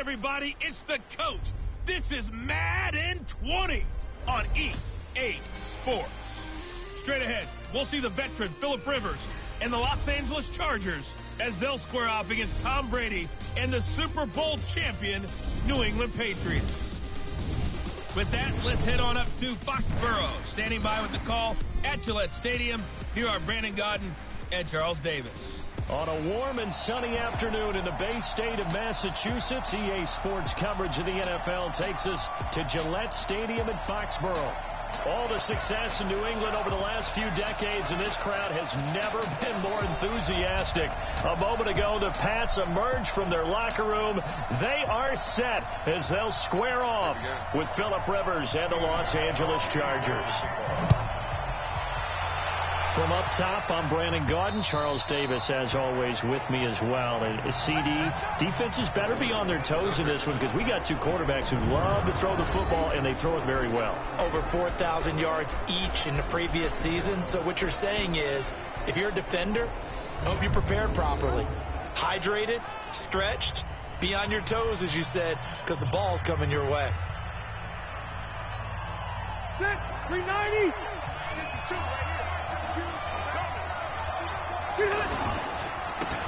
everybody, it's the coach. This is Madden 20 on EA Sports. Straight ahead, we'll see the veteran Phillip Rivers and the Los Angeles Chargers as they'll square off against Tom Brady and the Super Bowl champion New England Patriots. With that, let's head on up to Foxborough. Standing by with the call at Gillette Stadium, here are Brandon Gaudin and Charles Davis. On a warm and sunny afternoon in the Bay State of Massachusetts, EA Sports coverage of the NFL takes us to Gillette Stadium in Foxborough. All the success in New England over the last few decades, and this crowd has never been more enthusiastic. A moment ago, the Pats emerged from their locker room. They are set as they'll square off with Phillip Rivers and the Los Angeles Chargers. From up top, I'm Brandon Gaudin. Charles Davis, as always, with me as well. And CD, defenses better be on their toes in this one because we got two quarterbacks who love to throw the football, and they throw it very well. Over 4,000 yards each in the previous season. So what you're saying is, if you're a defender, hope you're prepared properly. Hydrated, stretched, be on your toes, as you said, because the ball's coming your way. 390.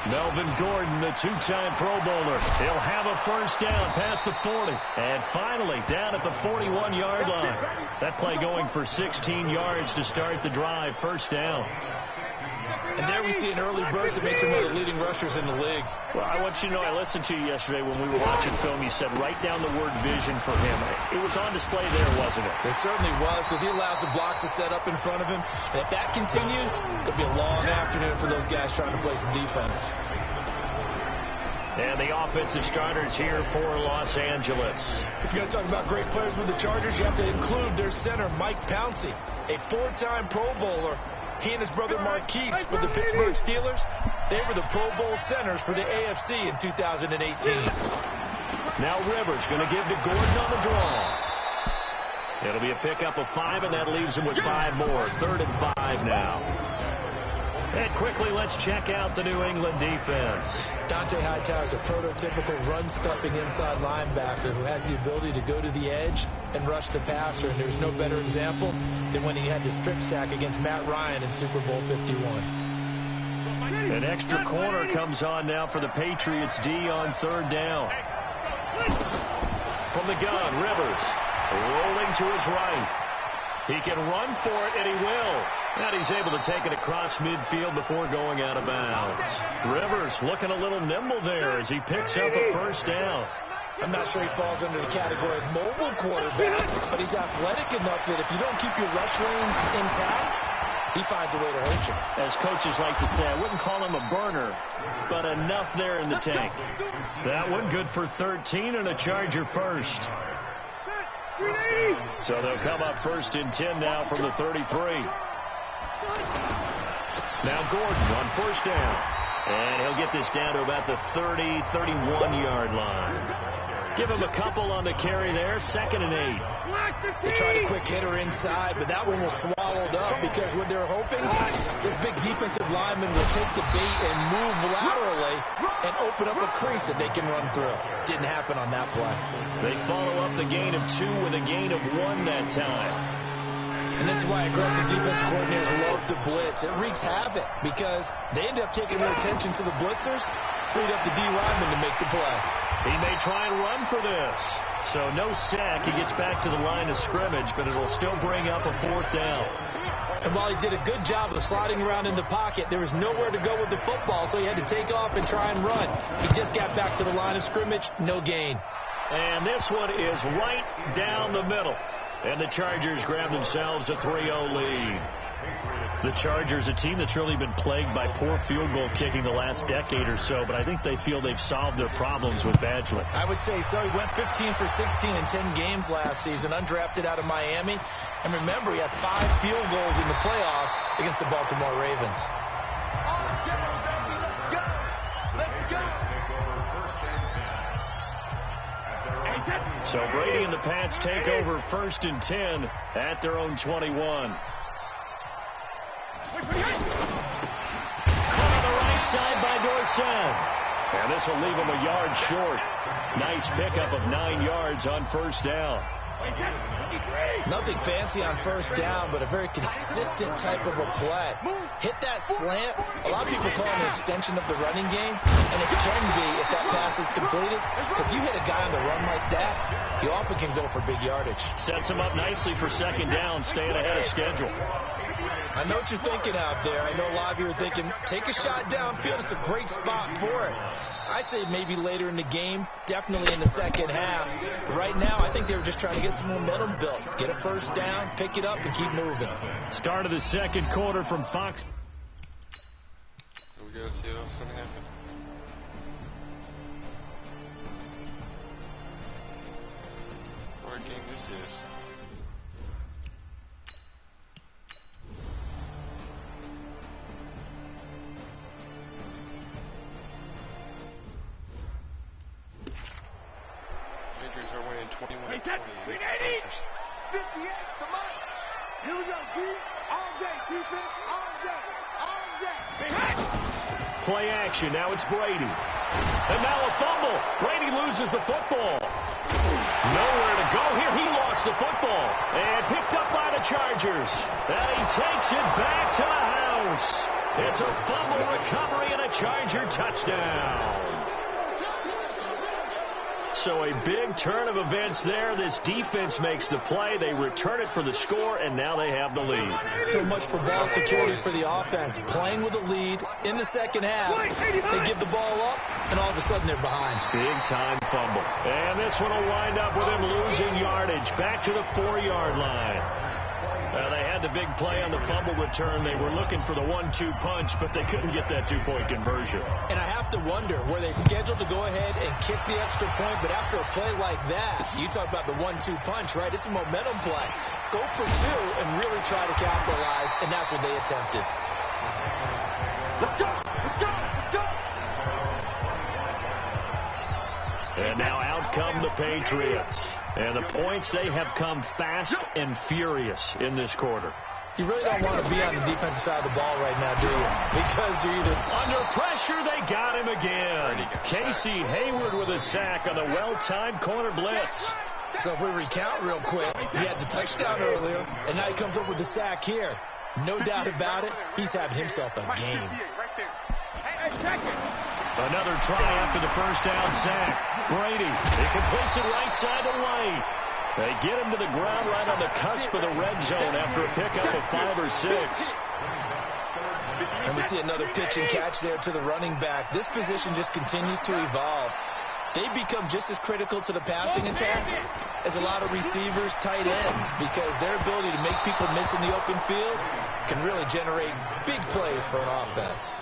Melvin Gordon, the two-time Pro Bowler. He'll have a first down past the 40. And finally, down at the 41-yard line. That play going for 16 yards to start the drive. First down. And there we see an early burst that makes him one of the leading rushers in the league. Well, I want you to know, I listened to you yesterday when we were watching film. You said write down the word vision for him. It was on display there, wasn't it? It certainly was, because he allows the blocks to set up in front of him. And if that continues, it could be a long afternoon for those guys trying to play some defense. And the offensive starters here for Los Angeles. If you're going to talk about great players with the Chargers, you have to include their center, Mike Pouncey, a four-time Pro Bowler. He and his brother Marquise with the Pittsburgh Steelers, they were the Pro Bowl centers for the AFC in 2018. Now Rivers going to give to Gordon on the draw. It'll be a pickup of 5, and that leaves him with 5 more. 3rd and 5 now. And quickly, let's check out the New England defense. Dante Hightower is a prototypical run-stuffing inside linebacker who has the ability to go to the edge and rush the passer, and there's no better example than when he had the strip sack against Matt Ryan in Super Bowl 51. An extra corner comes on now for the Patriots D on 3rd down. From the gun, Rivers rolling to his right. He can run for it, and he will. And he's able to take it across midfield before going out of bounds. Rivers looking a little nimble there as he picks up a first down. I'm not sure he falls under the category of mobile quarterback, but he's athletic enough that if you don't keep your rush lanes intact, he finds a way to hurt you. As coaches like to say, I wouldn't call him a burner, but enough there in the tank. That one good for 13 and a Charger first. So they'll come up 1st and 10 now from the 33. Now Gordon on 1st down. And he'll get this down to about the 30, 31-yard line. Give him a couple on the carry there. 2nd and 8. They tried a quick hitter inside, but that one was swallowed up because what they're hoping, this big defensive lineman will take the bait and move laterally and open up a crease that they can run through. Didn't happen on that play. They follow up the gain of 2 with a gain of 1 that time. And this is why aggressive defense coordinators love to blitz. It wreaks havoc because they end up taking their attention to the blitzers, freed up the D lineman to make the play. He may try and run for this. So no sack. He gets back to the line of scrimmage, but it'll still bring up a 4th down. And while he did a good job of sliding around in the pocket, there was nowhere to go with the football, so he had to take off and try and run. He just got back to the line of scrimmage, no gain. And this one is right down the middle. And the Chargers grab themselves a 3-0 lead. The Chargers, a team that's really been plagued by poor field goal kicking the last decade or so, but I think they feel they've solved their problems with Badgley. I would say so. He went 15 for 16 in 10 games last season, undrafted out of Miami. And remember, he had 5 field goals in the playoffs against the Baltimore Ravens. So Brady and the Pats take over 1st and 10 at their own 21. Caught on the right side by Dorsett. And this will leave him a yard short. Nice pickup of 9 yards on first down. Nothing fancy on first down, but a very consistent type of a play. Hit that slant. A lot of people call it an extension of the running game, and it can be if that pass is completed, because you hit a guy on the run like that, you often can go for big yardage. Sets him up nicely for second down, staying ahead of schedule. I know what you're thinking out there. I know a lot of you are thinking, take a shot downfield. It's a great spot for it. I'd say maybe later in the game, definitely in the second half. But right now, I think they were just trying to get some momentum built. Get a first down, pick it up, and keep moving. Start of the second quarter from Fox. Here we go, see what's going to happen. What game this is. Patriots are winning 21-20 against the Chargers. 58, come on. Here we go, D. All day, defense, all day, all day. Play action, now it's Brady. And now a fumble. Brady loses the football. Nowhere to go here. He lost the football. And picked up by the Chargers. And he takes it back to the house. It's a fumble recovery and a Charger touchdown. So a big turn of events there. This defense makes the play. They return it for the score, and now they have the lead. So much for ball security for the offense. Playing with a lead in the second half. They give the ball up, and all of a sudden they're behind. Big-time fumble. And this one will wind up with him losing yardage. Back to the 4-yard line. They had the big play on the fumble return. They were looking for the 1-2 punch, but they couldn't get that 2-point conversion. And I have to wonder, were they scheduled to go ahead and kick the extra point? But after a play like that, you talk about the 1-2 punch, right? It's a momentum play. Go for 2 and really try to capitalize, and that's what they attempted. Let's go, let's go, let's go. And now out come the Patriots. And the points, they have come fast and furious in this quarter. You really don't want to be on the defensive side of the ball right now, do you? Because you're either under pressure. They got him again. Casey Hayward with a sack on a well-timed corner blitz. So if we recount real quick, he had the touchdown earlier, and now he comes up with the sack here. No doubt about it, he's having himself a game. Another try after the first down sack. Brady, he completes it right side to White. They get him to the ground right on the cusp of the red zone after a pickup of 5 or 6. And we see another pitch and catch there to the running back. This position just continues to evolve. They become just as critical to the passing attack as a lot of receivers, tight ends, because their ability to make people miss in the open field can really generate big plays for an offense.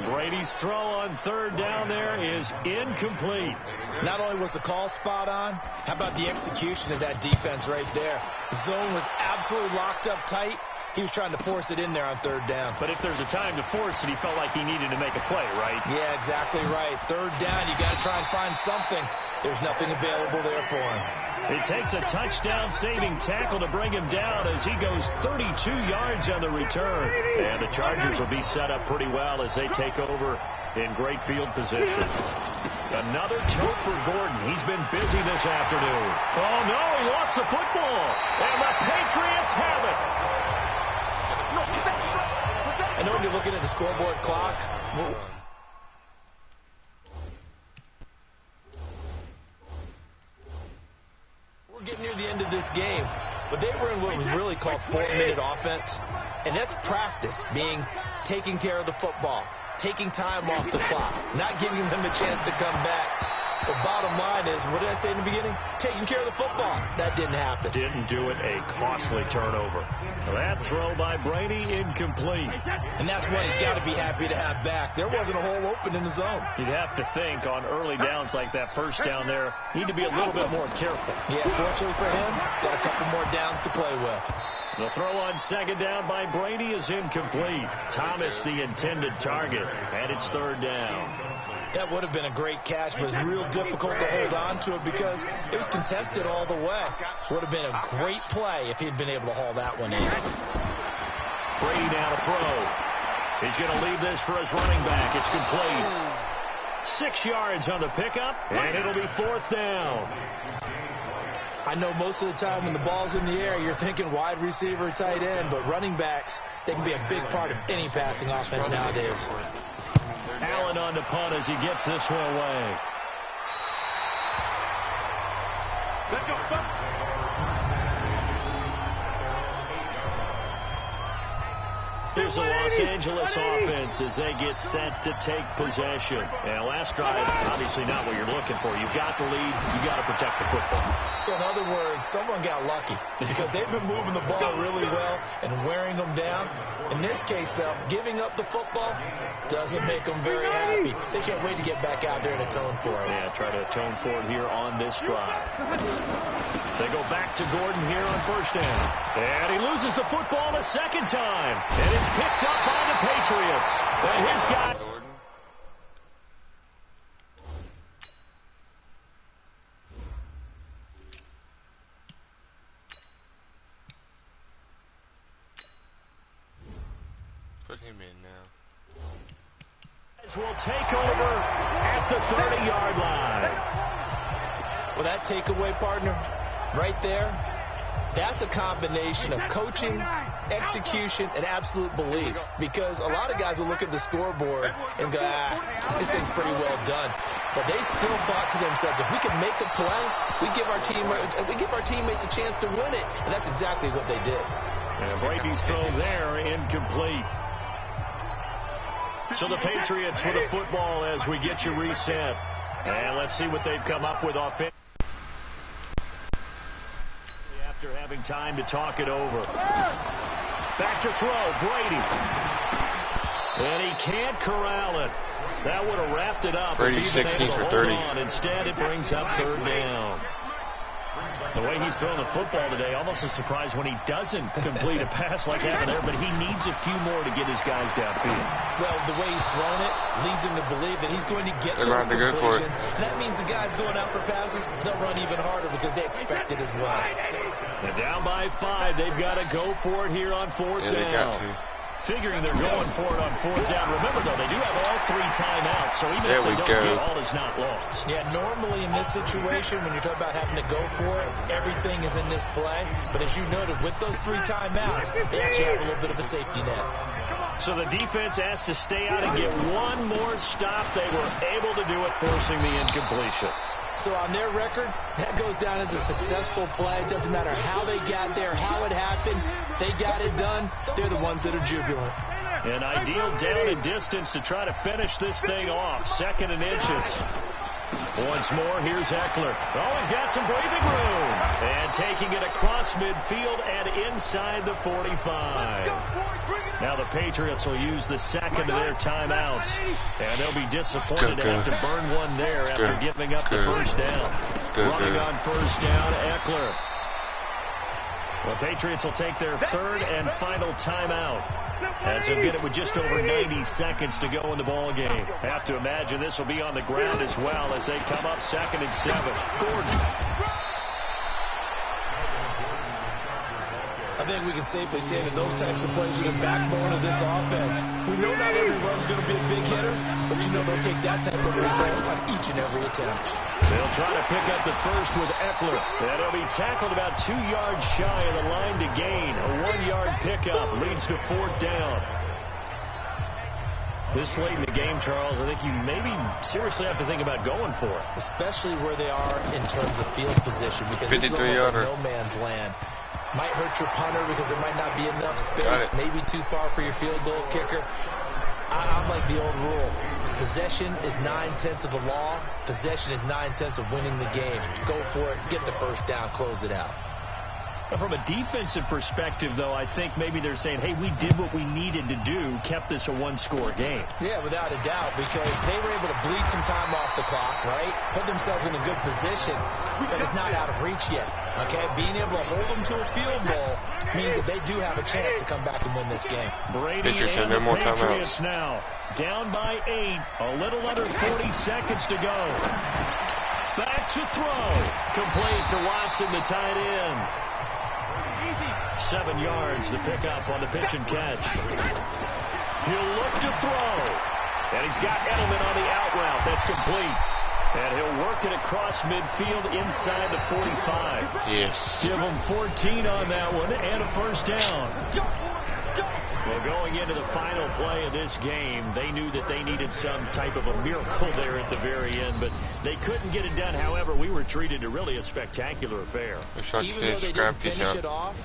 Brady's throw on third down there is incomplete. Not only was the call spot on, how about the execution of that defense right there? The zone was absolutely locked up tight. He was trying to force it in there on third down. But if there's a time to force it, he felt like he needed to make a play, right? Yeah, exactly right. Third down, you got to try and find something. There's nothing available there for him. It takes a touchdown-saving tackle to bring him down as he goes 32 yards on the return. And the Chargers will be set up pretty well as they take over in great field position. Another tote for Gordon. He's been busy this afternoon. Oh, no, he lost the football. And the Patriots have it. I know when you're looking at the scoreboard clock. We're getting near the end of this game, but they were in what was really called 4-minute offense, and that's practice, meaning taking care of the football, taking time off the clock, not giving them a chance to come back. The bottom line is, what did I say in the beginning? Taking care of the football. That didn't happen. Didn't do it. A costly turnover. That throw by Brady incomplete. And that's what he's got to be happy to have back. There wasn't a hole open in the zone. You'd have to think on early downs like that first down there, need to be a little bit more careful. Yeah, fortunately for him, got a couple more downs to play with. The throw on second down by Brady is incomplete. Thomas the intended target, and it's third down. That would have been a great catch, but it's real difficult to hold on to it because it was contested all the way. Would have been a great play if he'd been able to haul that one in. Brady now to throw. He's going to leave this for his running back. It's complete. 6 yards on the pickup, and it'll be 4th down. I know most of the time when the ball's in the air, you're thinking wide receiver, tight end, but running backs, they can be a big part of any passing offense nowadays. Allen on the punt as he gets this one away. Let's go. Here's the Los Angeles offense as they get set to take possession. And last drive, obviously not what you're looking for. You've got the lead. You've got to protect the football. So in other words, someone got lucky because they've been moving the ball really well and wearing them down. In this case, though, giving up the football doesn't make them very happy. They can't wait to get back out there and atone for it. Yeah, try to atone for it here on this drive. They go back to Gordon here on 1st down. And he loses the football a 2nd time. And it's picked up by the Patriots. And his guy... Put him in now. Will take over at the 30-yard line. Well, that takeaway, partner, right there, that's a combination of coaching, execution, and absolute belief. Because a lot of guys will look at the scoreboard and go, this thing's pretty well done. But they still thought to themselves, if we can make a play, we give our teammates a chance to win it. And that's exactly what they did. And Brady's throw there, incomplete. So the Patriots with the football as we get you reset. And let's see what they've come up with offensively after having time to talk it over. Back to throw, Brady. And he can't corral it. That would have wrapped it up. Brady's 16 for 30. Instead, it brings up 3rd down. The way he's throwing the football today, almost a surprise when he doesn't complete a pass like that there, but he needs a few more to get his guys downfield. Well, the way he's thrown it leads him to believe that he's going to get those completions. And that means the guys going out for passes, they'll run even harder because they expect it as well. And down by 5, they've got to go for it here on 4th down. They got to. Figuring they're going for it on 4th down. Remember, though, they do have all 3 timeouts, so even if they don't get all is not lost. Yeah, normally in this situation, when you're talking about having to go for it, everything is in this play. But as you noted, with those 3 timeouts, they actually have a little bit of a safety net. So the defense has to stay out and get one more stop. They were able to do it, forcing the incompletion. So on their record, that goes down as a successful play. It doesn't matter how they got there, how it happened. They got it done. They're the ones that are jubilant. An ideal down and distance to try to finish this thing off. 2nd and inches. Once more, here's Eckler. Oh, he's got some breathing room. And taking it across midfield and inside the 45. Now the Patriots will use the 2nd of their timeouts. And they'll be disappointed to have to burn one there after giving up the 1st down. Running on 1st down, Eckler. The Patriots will take their 3rd and final timeout as they'll get it with just over 90 seconds to go in the ball game. Have to imagine this will be on the ground as well as they come up 2nd and 7. Gordon. I think we can safely say that those types of plays are the backbone of this offense. We know not every run's going to be a big hitter, but you know they'll take that type of result on each and every attempt. They'll try to pick up the 1st with Eckler. And he'll be tackled about 2 yards shy of the line to gain. A 1-yard pickup leads to 4th down. This late in the game, Charles, I think you maybe seriously have to think about going for it. Especially where they are in terms of field position, because this is almost like no man's land. Might hurt your punter because there might not be enough space, maybe too far for your field goal kicker. I'm like the old rule. Possession is 9/10 of the law. Possession is 9/10 of winning the game. Go for it, get the 1st down, close it out. From a defensive perspective, though, I think maybe they're saying, hey, we did what we needed to do, kept this a 1-score game. Yeah, without a doubt, because they were able to bleed some time off the clock, right? Put themselves in a good position, but it's not out of reach yet, okay? Being able to hold them to a field goal means that they do have a chance to come back and win this game. Brady and the Patriots now down by 8, a little under 40 seconds to go. Back to throw. Complete to Watson, the tight end. 7 yards, the pickup on the pitch and catch. He'll look to throw. And he's got Edelman on the out route. That's complete. And he'll work it across midfield inside the 45. Yes. Give him 14 on that one and a first down. Well, going into the final play of this game, they knew that they needed some type of a miracle there at the very end, but they couldn't get it done. However, we were treated to really a spectacular affair. Even though they didn't finish it off,